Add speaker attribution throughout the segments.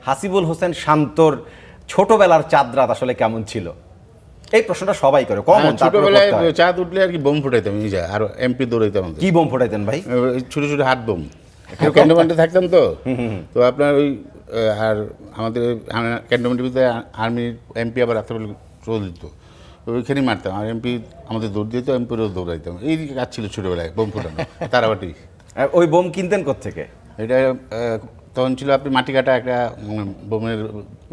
Speaker 1: হাসিবুল হোসেন শান্তর ছোটবেলার চাঁদ রাত আসলে কেমন ছিল? এই প্রশ্নটা সবাই করে, কমন।
Speaker 2: ছোটবেলায় চাঁদ উঠলে আর কি বোম ফুটাইতাম, নিজে আর এমপি দৌড়াইতাম।
Speaker 1: কি বোম ফুটাইতেন ভাই?
Speaker 2: ছোট ছোট হাত বোম, ক্যান্টনমেন্টে থাকতাম তো। তো আপনার ওই আর আমাদের ক্যান্টনমেন্টের ভিতরে আর্মির এমপি আবার রাত্রেবেলা রোল দিত, ওইখানেই মারতাম। আর এমপি আমাদের দৌড় দিত, এমপিরও দৌড়াইতাম। এই কাজ ছিল ছোটবেলায়, বোম ফুটানো, তারাবাটি।
Speaker 1: ওই বোম কিনতেন কোত্থেকে?
Speaker 2: এটা তখন ছিল আপনি মাটি কাটা একটা বোমের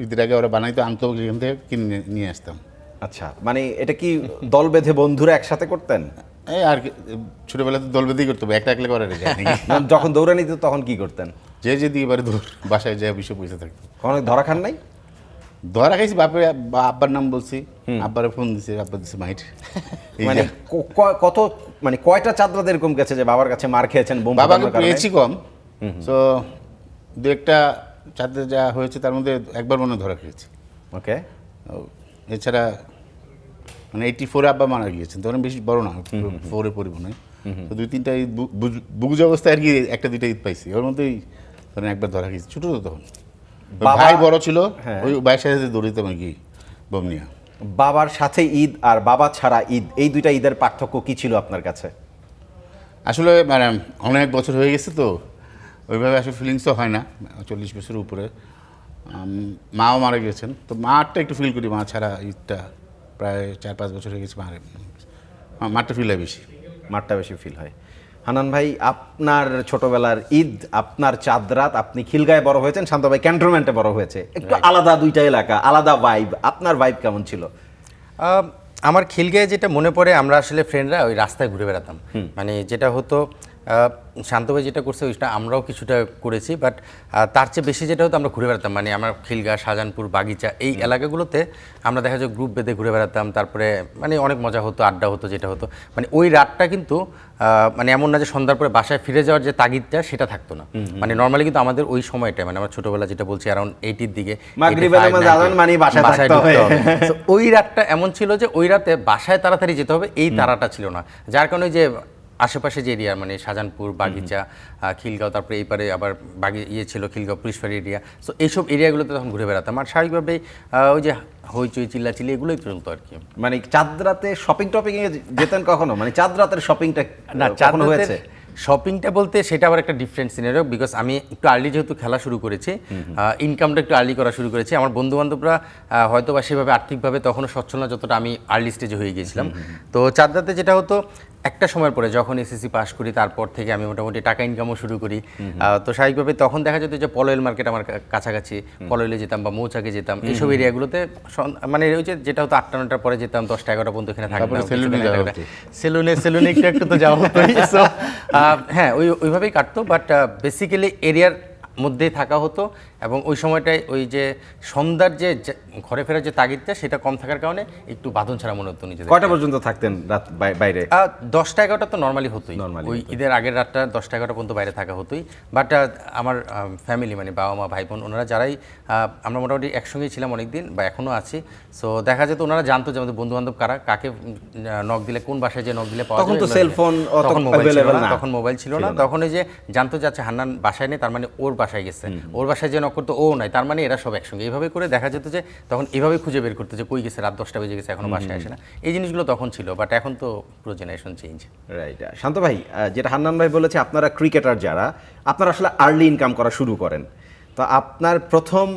Speaker 2: ঈদের আগে ওরা বানাইতো, আনতো, সেখান থেকে কিনে নিয়ে আসতাম।
Speaker 1: আচ্ছা, মানে এটা কি দল বেঁধে বন্ধুরা একসাথে করতেন?
Speaker 2: এই আর কি, ছোটবেলাতে দল বেঁধেই করতে হবে, একটা একলা করার যায় নাকি?
Speaker 1: যখন দৌড়ে নিত তখন কি করতেন?
Speaker 2: যে দিয়ে এবারে দৌড়, বাসায় যায় বিষয় পয়সা থাকতো।
Speaker 1: কখনো ধরা খান নাই?
Speaker 2: ধরা খাইছি, বাপের আব্বার নাম বলছি, আব্বারে ফোন দিছে, আব্বা দিছে মাইট।
Speaker 1: মানে কত, মানে কয়টা চাঁদ রাত এরকম গেছে যে বাবার কাছে মার খেয়েছেন বোম
Speaker 2: বাবাকে
Speaker 1: ফাটানোর কারণে?
Speaker 2: পেয়েছি কম, তো দু একটা চাঁদে যা হয়েছে তার মধ্যে একবার মনে হয় ধরা খেয়েছি।
Speaker 1: ওকে।
Speaker 2: এছাড়া মানে 84-এ আব্বা মারা গিয়েছেন, তখন বেশি বড় না, 4-এ পড়ি মনে হয়। তো 2-3টা ঈদ বুঝ অবস্থায় আর কি, 1-2টা ঈদ পাইছি, ওর মধ্যেই ধরেন একবার ধরা খেয়েছি। ছোটো তো তখন, ভাই বড় ছিল, ওই ভাইয়ের সাথে দৌড়িতাম আর কি বোম নিয়ে।
Speaker 1: বাবার সাথে ঈদ আর বাবা ছাড়া ঈদ, এই দুইটা ঈদের পার্থক্য কি ছিল আপনার কাছে?
Speaker 2: আসলে মানে অনেক বছর হয়ে গেছে তো ওইভাবে আসলে ফিলিংসও হয় না, 40 বছরের উপরে। মাও মারা গেছেন, তো মারটা একটু ফিল করি, মা ছাড়া ঈদটা প্রায় 4-5 বছর হয়ে গেছে। মারটা ফিল হয় বেশি,
Speaker 1: মারটা বেশি ফিল হয়। হান্নান ভাই, আপনার ছোটবেলার ঈদ, আপনার চাঁদ রাত, আপনি খিলগাঁয়ে বড় হয়েছেন, শান্ত ভাই ক্যান্টনমেন্টে বড় হয়েছে, একটু আলাদা দুইটা এলাকা, আলাদা ভাইব। আপনার ভাইব কেমন ছিল?
Speaker 3: আমার খিলগাঁয়ে যেটা মনে পড়ে, আমরা আসলে ফ্রেন্ডরা ওই রাস্তায় ঘুরে বেড়াতাম। মানে যেটা হতো, শান্ত ভাই যেটা করছে ওইটা আমরাও কিছুটা করেছি, বাট তার চেয়ে বেশি যেটা হতো আমরা ঘুরে বেড়াতাম। মানে আমরা খিলগাঁ, শাহজাহানপুর, বাগিচা, এই এলাকাগুলোতে আমরা দেখা যায় গ্রুপ বেঁধে ঘুরে বেড়াতাম। তারপরে মানে অনেক মজা হতো, আড্ডা হতো। যেটা হতো মানে ওই রাতটা কিন্তু মানে এমন না যে সন্ধ্যার পরে বাসায় ফিরে যাওয়ার যে তাগিদটা সেটা থাকতো না। মানে নর্মালি কিন্তু আমাদের ওই সময়টা, মানে আমার ছোটবেলা যেটা বলছি অ্যারাউন্ড 80-র দিকে, বাসায় ঢুকতে হবে। ওই রাতটা এমন ছিল যে ওই রাতে বাসায় তাড়াতাড়ি যেতে হবে, এই তাড়াটা ছিল না। যার কারণে যে আশেপাশে যে এরিয়া, মানে শাহজাহানপুর, বাগিচা, খিলগাঁও, তারপরে এই পারে আবার ছিল খিলগাঁও পুলিশফাঁড়ি এরিয়া। সো এইসব এরিয়াগুলোতে তখন ঘুরে বেড়াতাম। আর স্বাভাবিকভাবেই ওই যে হইচই, চিল্লাচিল্লি, এগুলোই চলতো আর কি।
Speaker 1: মানে চাঁদ রাতে শপিং টপিং এ যেতেন কখনো? মানে চাঁদ রাতের শপিংটা
Speaker 3: না,
Speaker 1: কখনো হয়েছে?
Speaker 3: শপিংটা বলতে সেটা আবার একটা ডিফারেন্ট সিনারিও, বিকজ আমি একটু আর্লি যেহেতু খেলা শুরু করেছি, ইনকামটা একটু আর্লি করা শুরু করেছি। আমার বন্ধু বান্ধবরা হয়তো বা সেভাবে আর্থিকভাবে তখনও সচ্ছল না যতটা আমি আর্লি স্টেজে হয়ে গিয়েছিলাম। তো চাঁদ রাতে যেটা হতো, একটা সময়ের পরে যখন এসএসসি পাস করি, তারপর থেকে আমি মোটামুটি টাকা ইনকামও শুরু করি। তো স্বাভাবিকভাবে তখন দেখা যেত যে পলয়েল মার্কেট আমার কাছাকাছি, পলয়েলে যেতাম বা মৌচাকে যেতাম, এইসব এরিয়াগুলোতে। মানে ওই যে যেটা হতো 8টা-9টার পরে যেতাম, 10টা-11টা পর্যন্ত এখানে থাকতাম। সেলুনে একটু তো যাওয়া হতো। হ্যাঁ, ওইভাবেই কাটতো, বাট বেসিক্যালি এরিয়ার মধ্যেই থাকা হতো। এবং ওই সময়টায় ওই যে সন্ধ্যার যে ঘরে ফেরার যে তাগিদটা, সেটা কম থাকার কারণে একটু বাঁধন ছাড়া মনে হতো নিজেদের।
Speaker 1: কয়টা পর্যন্ত থাকতেন রাত বাইরে?
Speaker 3: 10টা-11টা তো নর্মালি হতোই, ওই ঈদের আগের রাতটা 10টা-11টা পর্যন্ত বাইরে থাকা হতোই। বাট আমার ফ্যামিলি, মানে বাবা মা, ভাই বোন, ওনারা যারাই, আমরা মোটামুটি একসঙ্গেই ছিলাম অনেকদিন, বা এখনও আছি। সো দেখা যেত ওনারা জানতো যে আমাদের বন্ধু বান্ধব কারা, কাকে নক দিলে, কোন বাসায় যে নক দিলে পাওয়া যাবে।
Speaker 1: তখন তো সেলফোন,
Speaker 3: তখন মোবাইল ছিল না। তখন ওই যে জানতো যে আচ্ছা হান্নান বাসায় নেই, তার মানে ওর বাসায় গেছে, ওর বাসায় যে নক করতো ও নাই, তার মানে এরা সব একসঙ্গে। এইভাবে করে দেখা যেত যে তখন এইভাবে খুঁজে বের করতে যে কই গেছে, রাত 10টা বেজে গেছে, এখনো বাসায় আসে না। এই জিনিসগুলো তখন ছিল, বাট এখন তো পুরো জেনারেশন চেঞ্জ।
Speaker 1: রাইট। শান্ত ভাই, যেটা হান্নান ভাই বলেছে, আপনারা ক্রিকেটার যারা, আপনারা আসলে আর্লি ইনকাম করা শুরু করেন। তো আপনার প্রথম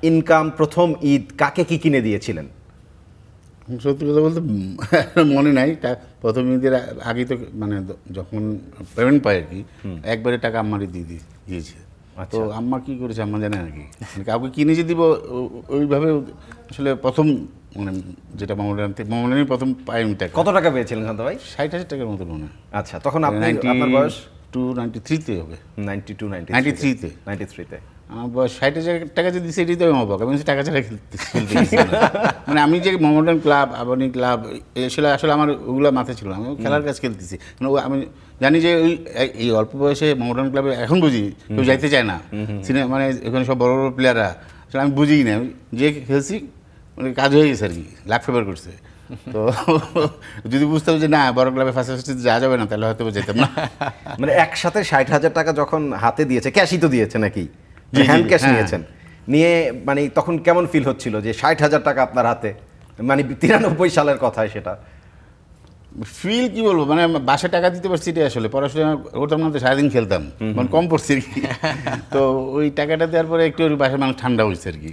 Speaker 1: ইনকাম, প্রথম ঈদ কাকে কি কিনে দিয়েছিলেন?
Speaker 2: সত্যি কথা বলতে মনে নাই। প্রথম ঈদের আগেই তো মানে যখন পেমেন্ট পাই আর কি, একবারে টাকা আম্মারই দিয়েছে। তো আম্মা কি করেছে আম্মা জানে আর কি, কাউকে কিনে যে দিব ওইভাবে আসলে প্রথম, মানে যেটা মামলানি প্রথম পাই টাকা।
Speaker 1: কত টাকা পেয়েছিলেন শান্ত ভাই?
Speaker 2: 60,000 টাকার মতো মনে হয়।
Speaker 1: আচ্ছা, তখন আপনার বয়স
Speaker 2: 93-তে হবে।
Speaker 1: 93-তে
Speaker 2: আমার বয়স 60,000 টাকা যে দিচ্ছে, এটাই তো আমি অবাক। আমি টাকা ছাড়া খেলতে মানে আমি যে মোহামেডান ক্লাব, আবানি ক্লাব, আসলে আমার ওগুলো মাথায় ছিল না। আমি খেলার কাজ খেলতেছি, মানে আমি জানি যে এই অল্প বয়সে মোহামেডান ক্লাবে এখন বুঝি কেউ যাইতে চায় না সিনেমা, মানে এখানে সব বড় বড় প্লেয়াররা, আসলে আমি বুঝিই না। যে খেলছি মানে কাজ হয়ে গেছে আর কি, লাখ ফেভার করছে। তো যদি বুঝতাম যে না বড় ক্লাবে ফার্স্ট যাওয়া যাবে না, তাহলে হয়তো যেতাম না।
Speaker 1: মানে একসাথে 60,000 টাকা যখন হাতে দিয়েছে, ক্যাশই তো দিয়েছে নাকি? হ্যান্ড ক্যাশ নিয়েছেন? নিয়ে মানে তখন কেমন ফিল হচ্ছিল যে 60,000 টাকা আপনার হাতে, মানে 93 সালের কথায় সেটা?
Speaker 2: ফিল কি বলবো, মানে বাসায় টাকা দিতে পারছি এটাই আসলে, পড়াশোনা করতাম না তো সারাদিন খেলতাম, মানে কম পড়ছি আর কি। তো ওই টাকাটা দেওয়ার পরে একটু বাসায় মানুষ ঠান্ডা হয়েছে আর কি।